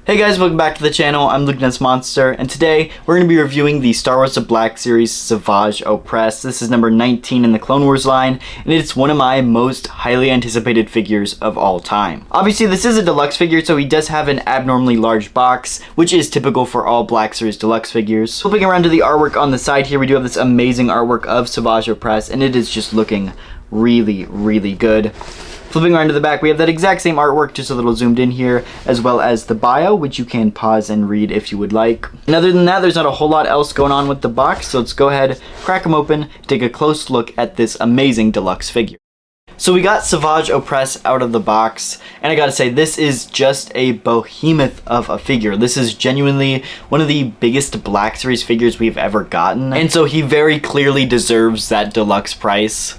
Hey guys, welcome back to the channel. I'm Lukenessmonster, and today we're going to be reviewing the Star Wars The BlackSeries Savage Opress. This is number 19 in the Clone Wars line, and it's one of my most highly anticipated figures of all time. Obviously, this is a deluxe figure, so he does have an abnormally large box, which is typical for all BlackSeries deluxe figures. Flipping around to the artwork on the side here, we do have this amazing artwork of Savage Opress, and it is just looking really good. Flipping around to the back, we have that exact same artwork, just a little zoomed in here, as well as the bio, which you can pause and read if you would like. And other than that, there's not a whole lot else going on with the box, so let's go ahead, crack them open, take a close look at this amazing deluxe figure. So we got Savage Opress out of the box, and I gotta say, this is just a behemoth of a figure. This is genuinely one of the biggest BlackSeries figures we've ever gotten, and so he very clearly deserves that deluxe price.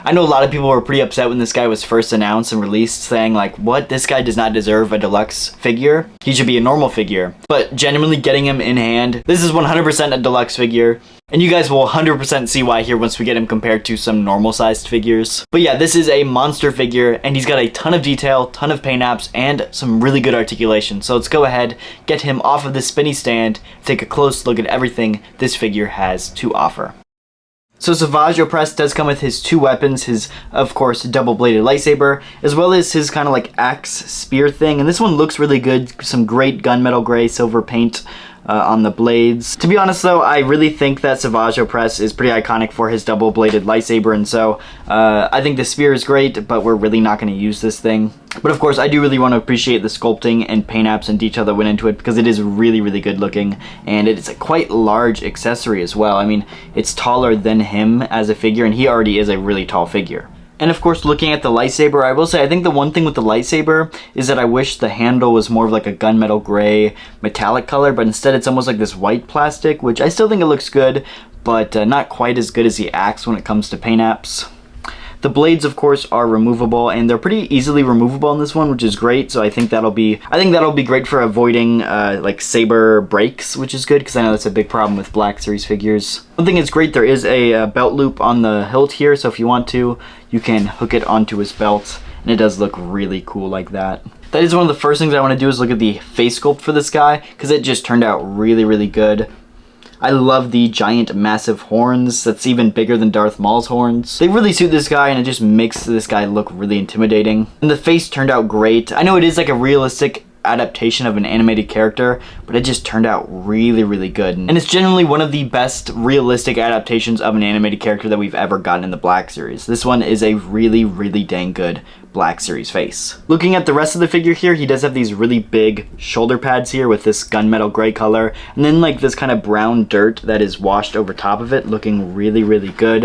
I know a lot of people were pretty upset when this guy was first announced and released, saying like, what, this guy does not deserve a deluxe figure? He should be a normal figure. But genuinely getting him in hand, this is 100% a deluxe figure. And you guys will 100% see why here once we get him compared to some normal sized figures. But yeah, this is a monster figure, and he's got a ton of detail, ton of paint apps, and some really good articulation. So let's go ahead, get him off of this spinny stand, take a close look at everything this figure has to offer. So Savage Opress does come with his two weapons, his, of course, double-bladed lightsaber, as well as his kind of like axe spear thing. And this one looks really good, some great gunmetal gray silver paint on the blades. To be honest though, I really think that Savage Opress is pretty iconic for his double-bladed lightsaber, and so I think the spear is great, but we're really not going to use this thing. But of course, I do really want to appreciate the sculpting and paint apps and detail that went into it, because it is really good looking, and it is a quite large accessory as well. I mean, it's taller than him as a figure, and he already is a really tall figure. And of course, looking at the lightsaber, I will say I think the one thing with the lightsaber is that I wish the handle was more of like a gunmetal gray metallic color, but instead it's almost like this white plastic, which I still think it looks good, but not quite as good as the axe when it comes to paint apps. The blades, of course, are removable, and they're pretty easily removable in this one, which is great. So I think that'll be great for avoiding like saber breaks, which is good because I know that's a big problem with BlackSeries figures. One thing that's great, there is a belt loop on the hilt here, so if you want to, you can hook it onto his belt, and it does look really cool like that. That is one of the first things I want to do is look at the face sculpt for this guy, because it just turned out really good. I love the giant massive horns. That's even bigger than Darth Maul's horns. They really suit this guy, and it just makes this guy look really intimidating. And the face turned out great. I know it is like a realistic adaptation of an animated character, but it just turned out really good. And it's generally one of the best realistic adaptations of an animated character that we've ever gotten in the BlackSeries. This one is a really dang good BlackSeries face. Looking at the rest of the figure here, he does have these really big shoulder pads here with this gunmetal gray color, and then like this kind of brown dirt that is washed over top of it, looking really good.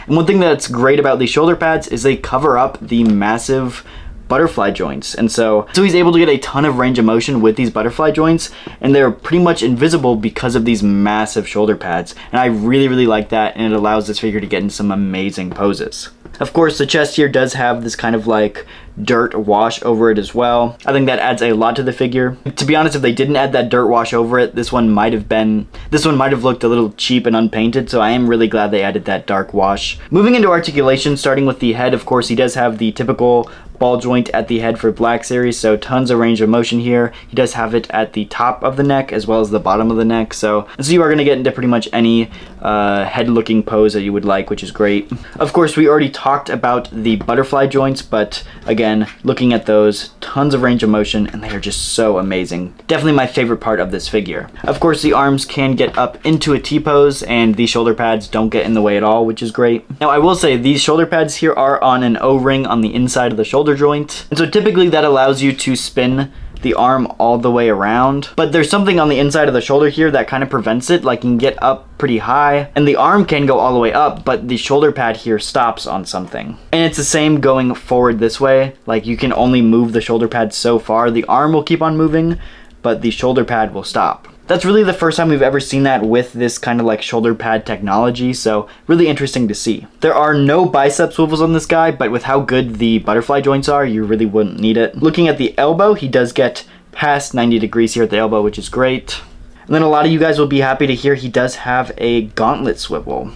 And one thing that's great about these shoulder pads is they cover up the massive butterfly joints, and so he's able to get a ton of range of motion with these butterfly joints, and they're pretty much invisible because of these massive shoulder pads, and I really like that, and it allows this figure to get in some amazing poses. Of course, the chest here does have this kind of like dirt wash over it as well. I think that adds a lot to the figure. To be honest, if they didn't add that dirt wash over it, this one might have looked a little cheap and unpainted, so I am really glad they added that dark wash. Moving into articulation, starting with the head, of course, he does have the typical ball joint at the head for BlackSeries, so tons of range of motion here. He does have it at the top of the neck as well as the bottom of the neck, so you are going to get into pretty much any head looking pose that you would like, which is great. Of course, we already talked about the butterfly joints, but again, looking at those, tons of range of motion, and they are just so amazing. Definitely my favorite part of this figure. Of course, the arms can get up into a T-pose, and the shoulder pads don't get in the way at all, which is great. Now, I will say, these shoulder pads here are on an O-ring on the inside of the shoulder joint, and so typically that allows you to spin the arm all the way around, but there's something on the inside of the shoulder here that kind of prevents it. Like, you can get up pretty high, and the arm can go all the way up, but the shoulder pad here stops on something. And it's the same going forward this way. Like, you can only move the shoulder pad so far. The arm will keep on moving, but the shoulder pad will stop. That's really the first time we've ever seen that with this kind of like shoulder pad technology, so really interesting to see. There are no bicep swivels on this guy, but with how good the butterfly joints are, you really wouldn't need it. Looking at the elbow, he does get past 90 degrees here at the elbow, which is great. And then a lot of you guys will be happy to hear he does have a gauntlet swivel.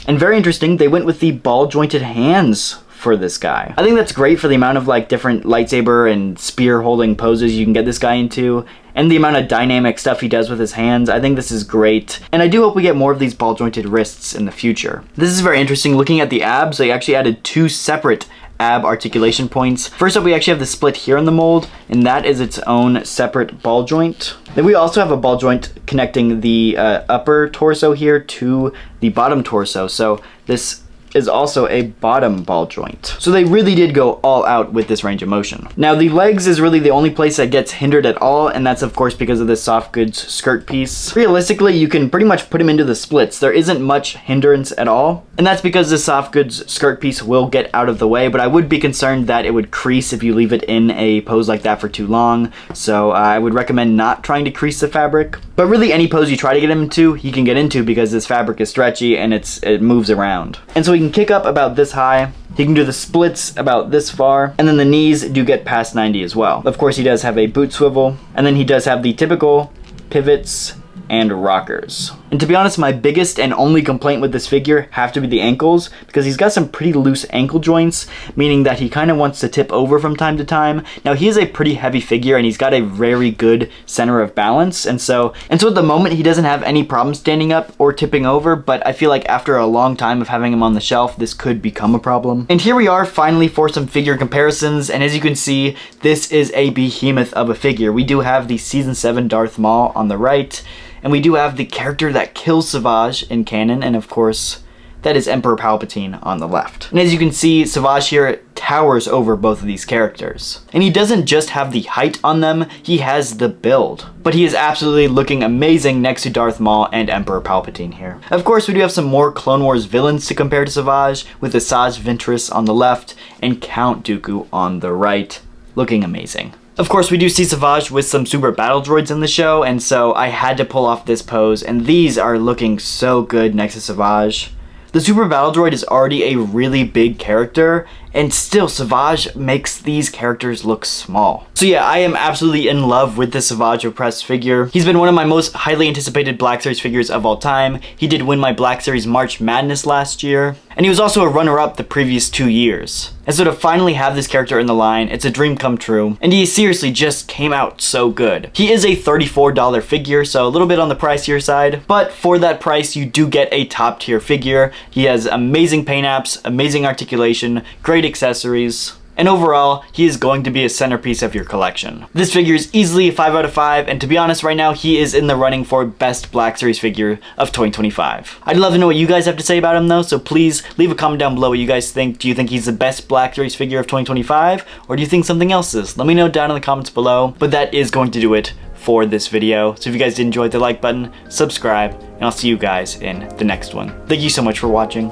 And very interesting, they went with the ball jointed hands for this guy. I think that's great for the amount of like different lightsaber and spear holding poses you can get this guy into, and the amount of dynamic stuff he does with his hands. I think this is great, and I do hope we get more of these ball jointed wrists in the future. This is very interesting. Looking at the abs, they actually added 2 separate ab articulation points. First up, we actually have the split here in the mold, and that is its own separate ball joint. Then we also have a ball joint connecting the upper torso here to the bottom torso, so this is also a bottom ball joint. So they really did go all out with this range of motion. Now the legs is really the only place that gets hindered at all, and that's of course because of this soft goods skirt piece. Realistically, you can pretty much put him into the splits. There isn't much hindrance at all, and that's because the soft goods skirt piece will get out of the way, but I would be concerned that it would crease if you leave it in a pose like that for too long, so I would recommend not trying to crease the fabric. But really any pose you try to get him into, he can get into because this fabric is stretchy and it moves around. And so he can kick up about this high, he can do the splits about this far, and then the knees do get past 90 as well. Of course he does have a boot swivel, and then he does have the typical pivots and rockers. And to be honest, my biggest and only complaint with this figure have to be the ankles, because he's got some pretty loose ankle joints, meaning that he kind of wants to tip over from time to time. Now he is a pretty heavy figure and he's got a very good center of balance, and so at the moment he doesn't have any problem standing up or tipping over, but I feel like after a long time of having him on the shelf, this could become a problem. And here we are finally for some figure comparisons, and as you can see, this is a behemoth of a figure. We do have the Season 7 Darth Maul on the right, and we do have the character that kills Savage in canon, and of course, that is Emperor Palpatine on the left. And as you can see, Savage here towers over both of these characters. And he doesn't just have the height on them, he has the build. But he is absolutely looking amazing next to Darth Maul and Emperor Palpatine here. Of course, we do have some more Clone Wars villains to compare to Savage, with Asajj Ventress on the left and Count Dooku on the right, looking amazing. Of course, we do see Savage with some super battle droids in the show, and so I had to pull off this pose, and these are looking so good next to Savage. The super battle droid is already a really big character, and still Savage makes these characters look small. So yeah, I am absolutely in love with the Savage Opress figure. He's been one of my most highly anticipated Black Series figures of all time. He did win my Black Series March Madness last year, and he was also a runner-up the previous 2 years. And so to finally have this character in the line, it's a dream come true, and he seriously just came out so good. He is a $34 figure, so a little bit on the pricier side, but for that price, you do get a top tier figure. He has amazing paint apps, amazing articulation, great accessories, and overall, he is going to be a centerpiece of your collection. This figure is easily a 5 out of 5, and to be honest, right now, he is in the running for best Black Series figure of 2025. I'd love to know what you guys have to say about him though, so please leave a comment down below what you guys think. Do you think he's the best Black Series figure of 2025, or do you think something else is? Let me know down in the comments below, but that is going to do it for this video. So if you guys did enjoy, the like button, subscribe, and I'll see you guys in the next one. Thank you so much for watching.